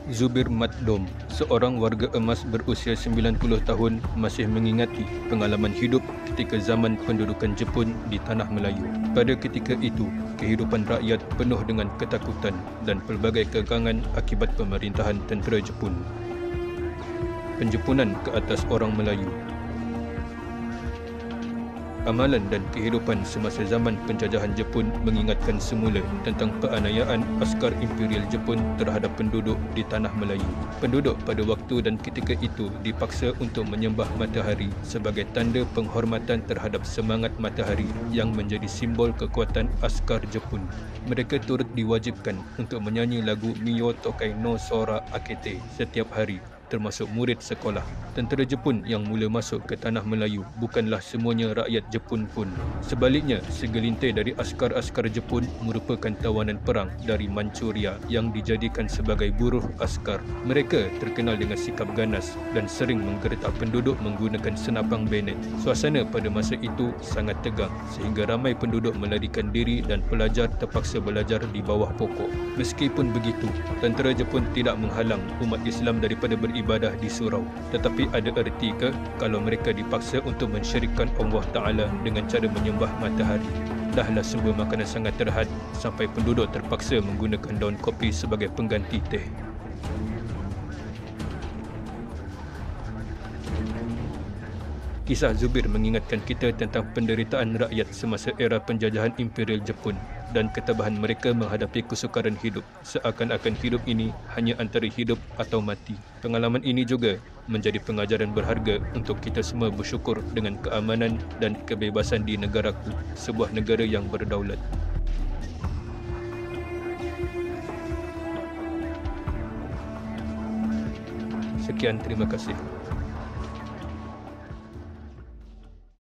Zubir Matdom, seorang warga emas berusia 90 tahun, masih mengingati pengalaman hidup ketika zaman pendudukan Jepun di Tanah Melayu. Pada ketika itu, kehidupan rakyat penuh dengan ketakutan dan pelbagai kekangan akibat pemerintahan tentera Jepun. Penjepunan ke atas orang Melayu. Amalan dan kehidupan semasa zaman penjajahan Jepun mengingatkan semula tentang penganiayaan askar Imperial Jepun terhadap penduduk di Tanah Melayu. Penduduk pada waktu dan ketika itu dipaksa untuk menyembah matahari sebagai tanda penghormatan terhadap semangat matahari yang menjadi simbol kekuatan askar Jepun. Mereka turut diwajibkan untuk menyanyi lagu Miyo Tokai no Sora Akete setiap hari, termasuk murid sekolah. Tentera Jepun yang mula masuk ke Tanah Melayu bukanlah semuanya rakyat Jepun pun. Sebaliknya, segelintir dari askar-askar Jepun merupakan tawanan perang dari Manchuria yang dijadikan sebagai buruh askar. Mereka terkenal dengan sikap ganas dan sering menggertak penduduk menggunakan senapang bayonet. Suasana pada masa itu sangat tegang sehingga ramai penduduk melarikan diri dan pelajar terpaksa belajar di bawah pokok. Meskipun begitu, tentera Jepun tidak menghalang umat Islam daripada beribadah di surau. Tetapi ada erti ke kalau mereka dipaksa untuk mensyirikkan Allah Ta'ala dengan cara menyembah matahari? Dahlah sumber makanan sangat terhad sampai penduduk terpaksa menggunakan daun kopi sebagai pengganti teh. Kisah Zubir mengingatkan kita tentang penderitaan rakyat semasa era penjajahan Imperial Jepun dan ketabahan mereka menghadapi kesukaran hidup, seakan-akan hidup ini hanya antara hidup atau mati. Pengalaman ini juga menjadi pengajaran berharga untuk kita semua bersyukur dengan keamanan dan kebebasan di negaraku, sebuah negara yang berdaulat. Sekian, terima kasih.